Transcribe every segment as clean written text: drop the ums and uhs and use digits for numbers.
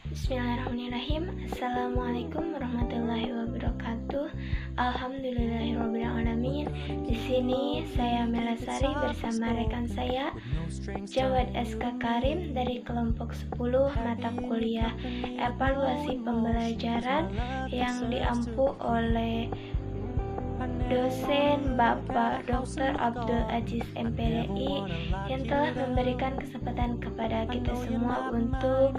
Bismillahirrahmanirrahim. Assalamualaikum warahmatullahi wabarakatuh. Alhamdulillahirrabbilalamin. Di sini saya Melasari bersama rekan saya Jawad SK Karim dari kelompok 10 mata kuliah evaluasi pembelajaran yang diampu oleh dosen Bapak Dr. Abdul Aziz MPDI yang telah memberikan kesempatan kepada kita semua untuk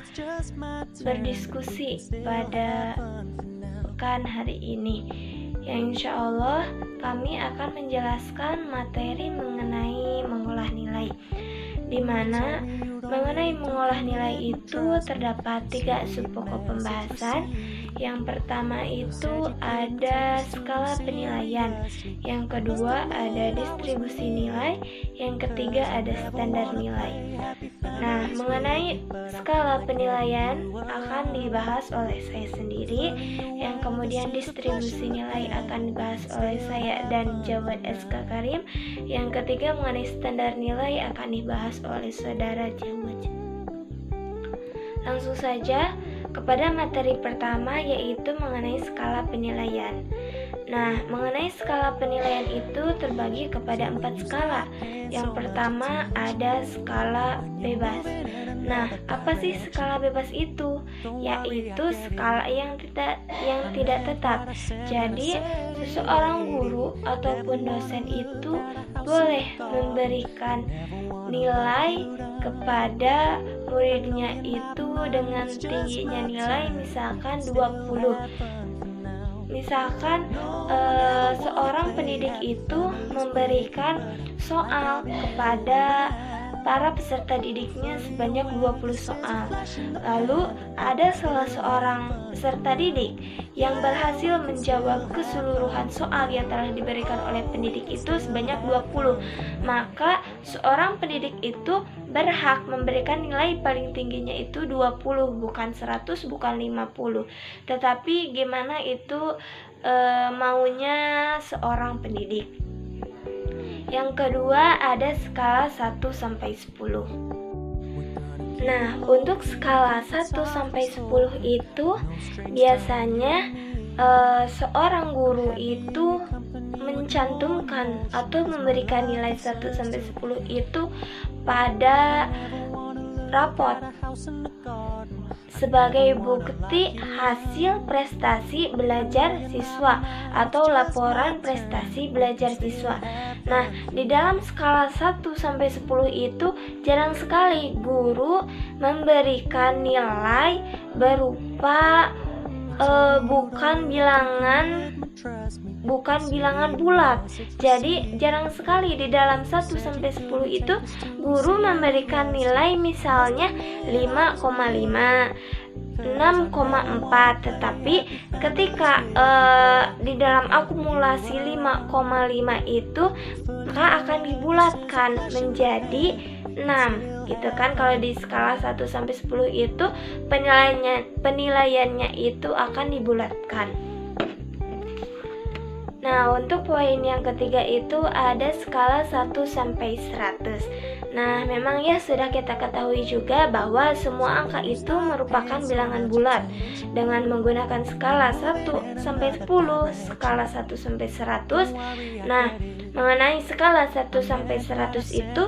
berdiskusi pada pekan hari ini, yang insya Allah kami akan menjelaskan materi mengenai mengolah nilai, di mana mengenai mengolah nilai itu terdapat 3 subpokok pembahasan. Yang pertama itu ada skala penilaian, yang kedua ada distribusi nilai, yang ketiga ada standar nilai. Nah, mengenai skala penilaian akan dibahas oleh saya sendiri, yang kemudian distribusi nilai akan dibahas oleh saya dan Jawad SK Karim, yang ketiga mengenai standar nilai akan dibahas oleh saudara Jawad. Langsung saja kepada materi pertama, yaitu mengenai skala penilaian. Nah, mengenai skala penilaian itu terbagi kepada 4 skala. Yang pertama ada skala bebas. Nah, apa sih skala bebas itu? Yaitu skala yang tidak tetap. Jadi, seseorang guru ataupun dosen itu boleh memberikan nilai kepada muridnya itu dengan tingginya nilai misalkan 20. Misalkan seorang pendidik itu memberikan soal kepada para peserta didiknya sebanyak 20 soal. Lalu ada salah seorang peserta didik yang berhasil menjawab keseluruhan soal yang telah diberikan oleh pendidik itu sebanyak 20. Maka seorang pendidik itu berhak memberikan nilai paling tingginya itu 20, bukan 100, bukan 50. Tetapi gimana itu maunya seorang pendidik. Yang kedua ada skala 1 sampai 10. Nah, untuk skala 1 sampai 10 itu biasanya seorang guru itu mencantumkan atau memberikan nilai 1 sampai 10 itu pada rapot sebagai bukti hasil prestasi belajar siswa atau laporan prestasi belajar siswa. Nah, di dalam skala 1 sampai 10 itu jarang sekali guru memberikan nilai berupa bukan bilangan bulat. Jadi jarang sekali di dalam 1 sampai 10 itu guru memberikan nilai misalnya 5,5, 6,4, tetapi ketika di dalam akumulasi 5,5 itu maka akan dibulatkan menjadi 6 gitu kan. Kalau di skala 1 sampai 10 itu penilaiannya itu akan dibulatkan. Nah, untuk poin yang ketiga itu ada skala 1 sampai 100. Nah, memang ya sudah kita ketahui juga bahwa semua angka itu merupakan bilangan bulat. Dengan menggunakan skala 1 sampai 10, skala 1 sampai 100. Nah, mengenai skala 1 sampai 100 itu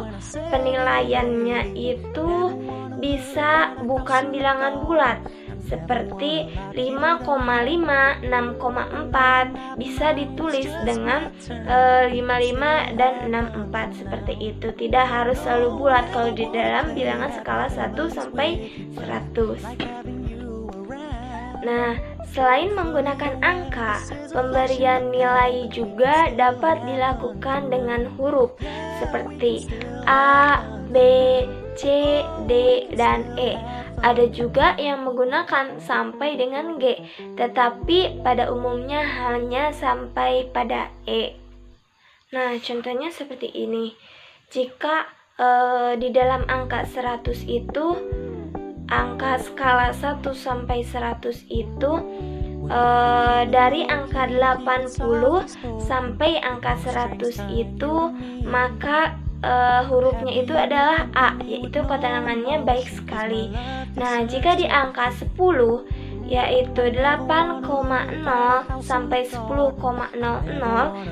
penilaiannya itu bisa bukan bilangan bulat, seperti 5,5, 6,4 bisa ditulis dengan 55 dan 64 seperti itu. Tidak harus selalu bulat kalau di dalam bilangan skala 1 sampai 100. Nah, selain menggunakan angka, pemberian nilai juga dapat dilakukan dengan huruf seperti A, B, C, D, dan E. Ada juga yang menggunakan sampai dengan G, tetapi pada umumnya hanya sampai pada E. Nah, contohnya seperti ini. Jika di dalam angka 100 itu, angka skala 1 sampai 100 itu dari angka 80 sampai angka 100 itu, maka hurufnya itu adalah A, yaitu keterangannya baik sekali. Nah, jika di angka 10 yaitu 8,0 sampai 10,00,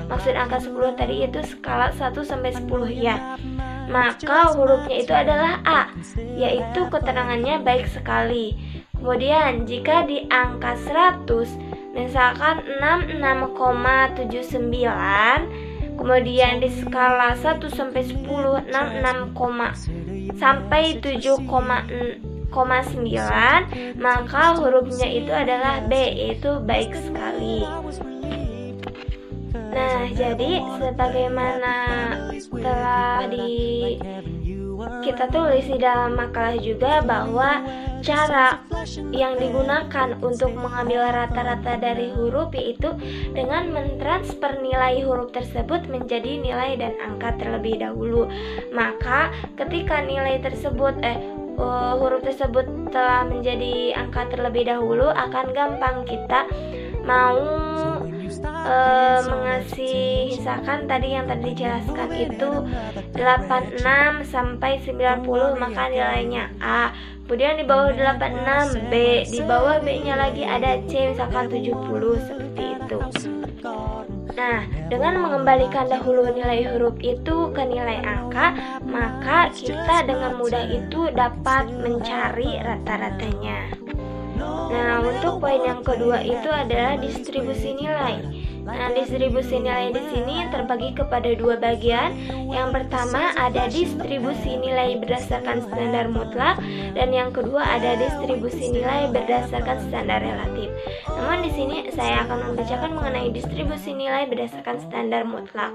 maksud angka 10 tadi itu skala 1 sampai 10 ya. Maka hurufnya itu adalah A, yaitu keterangannya baik sekali. Kemudian jika di angka 100, misalkan 66,79, kemudian di skala 1 sampai 10, 66, sampai 7,9, maka hurufnya itu adalah B, yaitu baik sekali. Nah, jadi sebagaimana telah kita tulis di dalam makalah juga bahwa cara yang digunakan untuk mengambil rata-rata dari huruf yaitu dengan mentransfer nilai huruf tersebut menjadi nilai dan angka terlebih dahulu. Maka ketika nilai tersebut huruf tersebut telah menjadi angka terlebih dahulu, akan gampang kita mau mengasih, misalkan tadi yang tadi dijelaskan itu 86 sampai 90, maka nilainya A. Kemudian di bawah 86 B, di bawah B nya lagi ada C, misalkan 70, seperti itu. Nah, dengan mengembalikan dahulu nilai huruf itu ke nilai angka, maka kita dengan mudah itu dapat mencari rata-ratanya. Nah, untuk poin yang kedua itu adalah distribusi nilai. Nah, distribusi nilai di sini terbagi kepada dua bagian. Yang pertama ada distribusi nilai berdasarkan standar mutlak, dan yang kedua ada distribusi nilai berdasarkan standar relatif. Namun di sini saya akan membacakan mengenai distribusi nilai berdasarkan standar mutlak.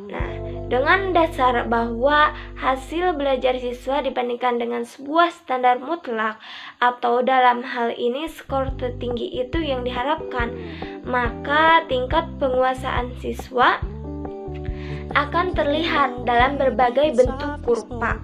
Nah, dengan dasar bahwa hasil belajar siswa dibandingkan dengan sebuah standar mutlak, atau dalam hal ini skor tertinggi itu yang diharapkan, maka tingkat penguasaan siswa akan terlihat dalam berbagai bentuk kurva.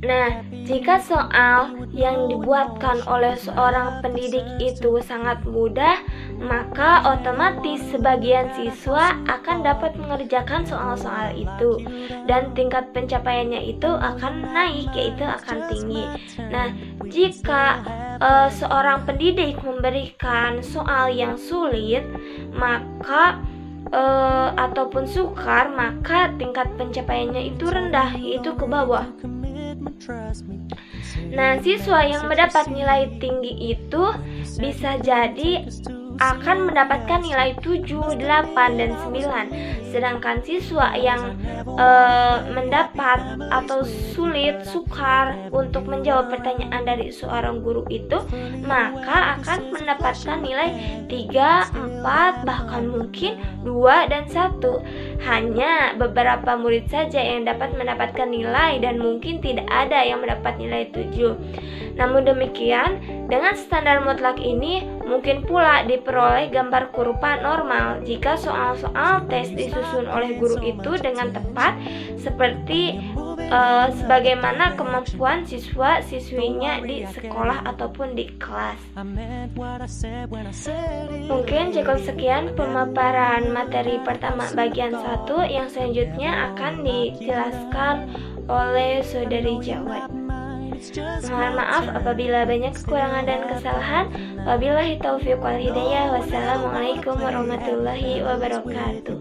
Nah, jika soal yang dibuatkan oleh seorang pendidik itu sangat mudah, maka otomatis sebagian siswa akan dapat mengerjakan soal-soal itu, dan tingkat pencapaiannya itu akan naik, yaitu akan tinggi. Nah, jika seorang pendidik memberikan soal yang sulit, maka ataupun sukar, maka tingkat pencapaiannya itu rendah, yaitu ke bawah. Nah, siswa yang mendapat nilai tinggi itu bisa jadi akan mendapatkan nilai 7, 8, dan 9. Sedangkan siswa yang mendapat atau sulit, sukar untuk menjawab pertanyaan dari seorang guru itu, maka akan mendapatkan nilai 3, 4, bahkan mungkin 2 dan 1. Hanya beberapa murid saja yang dapat mendapatkan nilai, dan mungkin tidak ada yang mendapat nilai 7. Namun demikian, dengan standar mutlak ini mungkin pula diperoleh gambar kurva normal jika soal-soal tes disusun oleh guru itu dengan tepat seperti sebagaimana kemampuan siswa-siswinya di sekolah ataupun di kelas. Mungkin cukup sekian pemaparan materi pertama bagian 1, yang selanjutnya akan dijelaskan oleh Saudari Jawad. Mohon maaf apabila banyak kekurangan dan kesalahan. Wabillahi taufiq wal hidayah. Wassalamualaikum warahmatullahi wabarakatuh.